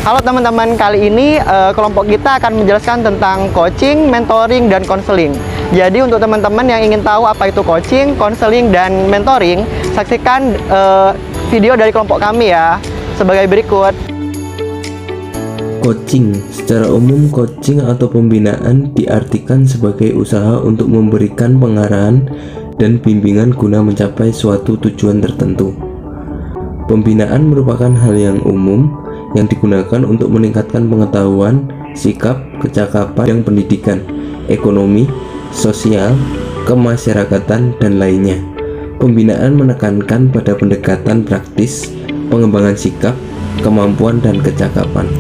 Halo teman-teman, kali ini kelompok kita akan menjelaskan tentang coaching, mentoring, dan konseling. Jadi untuk teman-teman yang ingin tahu apa itu coaching, konseling, dan mentoring, saksikan video dari kelompok kami ya, sebagai berikut. Coaching. Secara umum, coaching atau pembinaan diartikan sebagai usaha untuk memberikan pengarahan dan bimbingan guna mencapai suatu tujuan tertentu. Pembinaan merupakan hal yang umum yang digunakan untuk meningkatkan pengetahuan, sikap, kecakapan, dan pendidikan, ekonomi, sosial, kemasyarakatan, dan lainnya. Pembinaan menekankan pada pendekatan praktis, pengembangan sikap, kemampuan, dan kecakapan.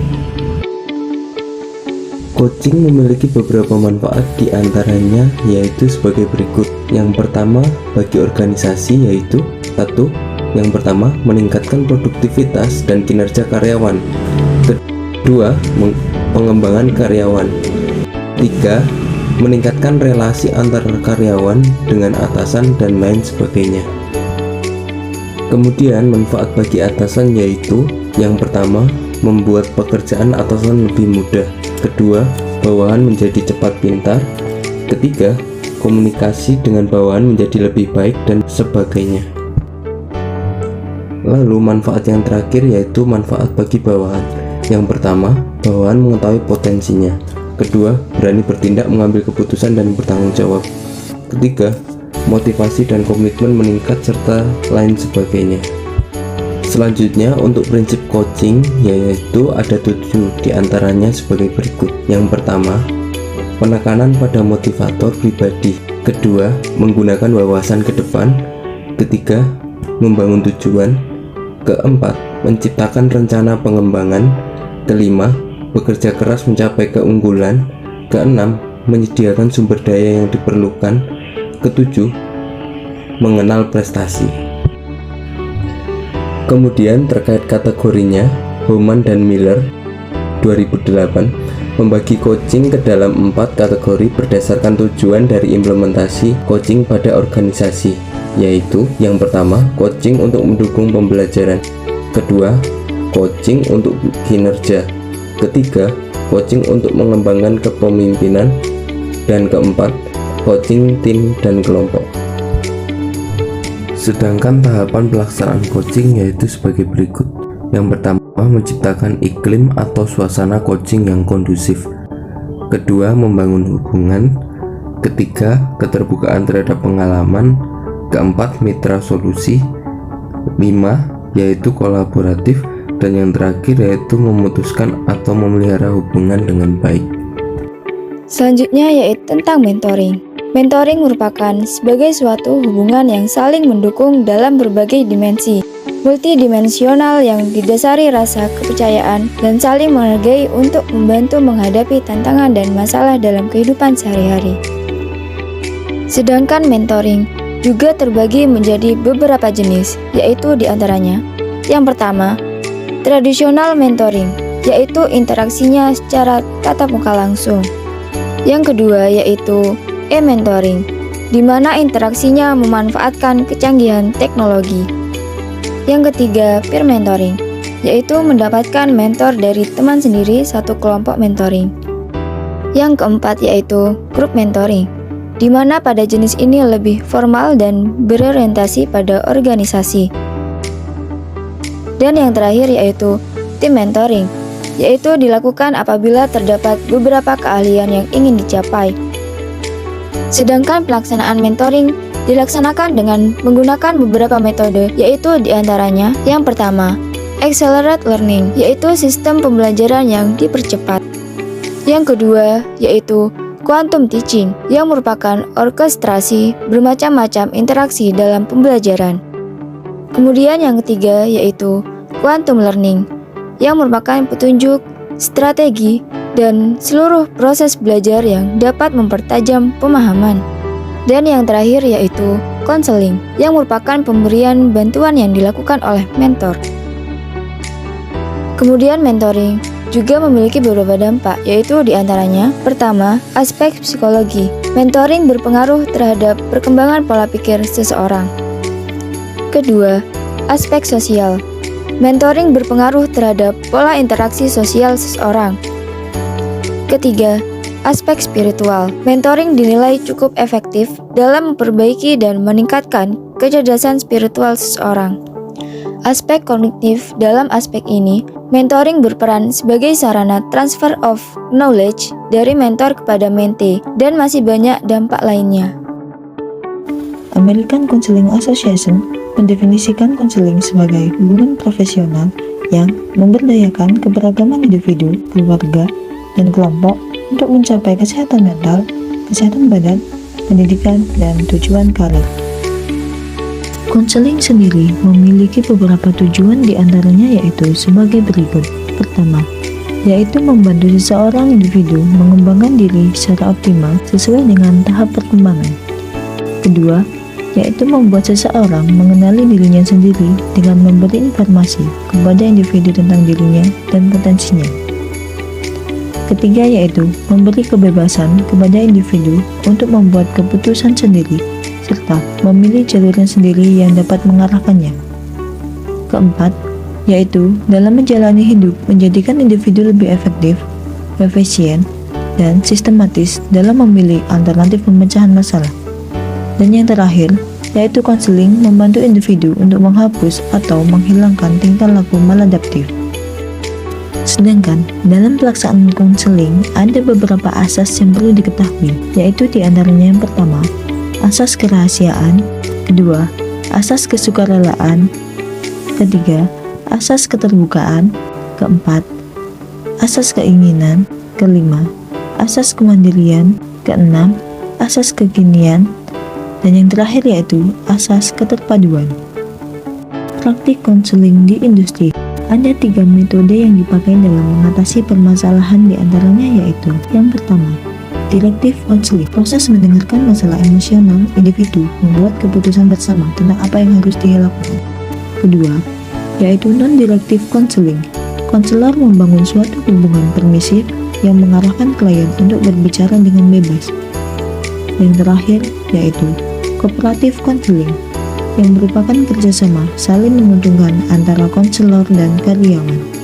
Coaching memiliki beberapa manfaat, diantaranya yaitu sebagai berikut. Yang pertama, bagi organisasi yaitu 1. Yang pertama, meningkatkan produktivitas dan kinerja karyawan. Kedua, pengembangan karyawan. 3. Meningkatkan relasi antar karyawan dengan atasan dan lain sebagainya. Kemudian manfaat bagi atasan yaitu yang pertama, membuat pekerjaan atasan lebih mudah. Kedua, bawahan menjadi cepat pintar. Ketiga, komunikasi dengan bawahan menjadi lebih baik dan sebagainya. Lalu manfaat yang terakhir yaitu manfaat bagi bawahan. Yang pertama, bawahan mengetahui potensinya. Kedua, berani bertindak, mengambil keputusan, dan bertanggung jawab. Ketiga, motivasi dan komitmen meningkat serta lain sebagainya. Selanjutnya untuk prinsip coaching yaitu ada 7 diantaranya sebagai berikut. Yang pertama, penekanan pada motivator pribadi. Kedua, menggunakan wawasan ke depan. Ketiga, membangun tujuan. Keempat, menciptakan rencana pengembangan. Kelima, bekerja keras mencapai keunggulan. Keenam, menyediakan sumber daya yang diperlukan. Ketujuh, mengenal prestasi. Kemudian terkait kategorinya, Homan dan Miller 2008 membagi coaching ke dalam 4 kategori berdasarkan tujuan dari implementasi coaching pada organisasi, yaitu yang pertama, coaching untuk mendukung pembelajaran. Kedua, coaching untuk kinerja. Ketiga, coaching untuk mengembangkan kepemimpinan. Dan keempat, coaching tim dan kelompok. Sedangkan tahapan pelaksanaan coaching yaitu sebagai berikut. Yang pertama, menciptakan iklim atau suasana coaching yang kondusif. Kedua, membangun hubungan. Ketiga, keterbukaan terhadap pengalaman. Keempat, mitra solusi. 5, yaitu kolaboratif. Dan yang terakhir yaitu memutuskan atau memelihara hubungan dengan baik. Selanjutnya yaitu tentang mentoring. Mentoring merupakan sebagai suatu hubungan yang saling mendukung dalam berbagai dimensi, multidimensional yang didasari rasa kepercayaan dan saling menghargai untuk membantu menghadapi tantangan dan masalah dalam kehidupan sehari-hari. Sedangkan mentoring juga terbagi menjadi beberapa jenis, yaitu diantaranya yang pertama, tradisional mentoring, yaitu interaksinya secara tatap muka langsung. Yang kedua yaitu e-mentoring, di mana interaksinya memanfaatkan kecanggihan teknologi. Yang ketiga, peer mentoring, yaitu mendapatkan mentor dari teman sendiri satu kelompok mentoring. Yang keempat yaitu group mentoring, di mana pada jenis ini lebih formal dan berorientasi pada organisasi. Dan yang terakhir yaitu team mentoring, yaitu dilakukan apabila terdapat beberapa keahlian yang ingin dicapai. Sedangkan pelaksanaan mentoring dilaksanakan dengan menggunakan beberapa metode, yaitu diantaranya yang pertama, accelerate learning, yaitu sistem pembelajaran yang dipercepat. Yang kedua yaitu quantum teaching, yang merupakan orkestrasi bermacam-macam interaksi dalam pembelajaran. Kemudian yang ketiga yaitu quantum learning, yang merupakan petunjuk, strategi, dan seluruh proses belajar yang dapat mempertajam pemahaman. Dan yang terakhir yaitu konseling, yang merupakan pemberian bantuan yang dilakukan oleh mentor. Kemudian mentoring juga memiliki beberapa dampak, yaitu diantaranya pertama, aspek psikologi. Mentoring berpengaruh terhadap perkembangan pola pikir seseorang. Kedua, aspek sosial. mentoring berpengaruh terhadap pola interaksi sosial seseorang. Ketiga, aspek spiritual. Mentoring dinilai cukup efektif dalam memperbaiki dan meningkatkan kecerdasan spiritual seseorang. Aspek kognitif. Dalam aspek ini, mentoring berperan sebagai sarana transfer of knowledge dari mentor kepada mentee dan masih banyak dampak lainnya. American Counseling Association mendefinisikan konseling sebagai hubungan profesional yang memberdayakan keberagaman individu, keluarga, dan kelompok untuk mencapai kesehatan mental, kesehatan badan, pendidikan, dan tujuan karir. Konseling sendiri memiliki beberapa tujuan, diantaranya yaitu sebagai berikut. Pertama, yaitu membantu seseorang individu mengembangkan diri secara optimal sesuai dengan tahap perkembangan. Kedua, yaitu membuat seseorang mengenali dirinya sendiri dengan memberi informasi kepada individu tentang dirinya dan potensinya. Ketiga, yaitu memberi kebebasan kepada individu untuk membuat keputusan sendiri serta memilih jalurnya sendiri yang dapat mengarahkannya. Keempat, yaitu dalam menjalani hidup menjadikan individu lebih efektif, efisien, dan sistematis dalam memilih alternatif pemecahan masalah. Dan yang terakhir, yaitu konseling membantu individu untuk menghapus atau menghilangkan tingkah laku maladaptif. Sedangkan dalam pelaksanaan konseling ada beberapa asas yang perlu diketahui, yaitu diantaranya yang pertama, asas kerahasiaan, kedua, asas kesukarelaan, ketiga, asas keterbukaan, keempat, asas keinginan, kelima, asas kemandirian, keenam, asas kekinian, dan yang terakhir yaitu asas keterpaduan. Praktik konseling di industri. Ada 3 metode yang dipakai dalam mengatasi permasalahan, diantaranya yaitu yang pertama, directive counseling, proses mendengarkan masalah emosional individu, membuat keputusan bersama tentang apa yang harus dilakukan. Kedua, yaitu non-directive counseling, konselor membangun suatu hubungan permisif yang mengarahkan klien untuk berbicara dengan bebas. Yang terakhir, yaitu cooperative counseling, yang merupakan kerjasama saling menguntungkan antara konselor dan karyawan.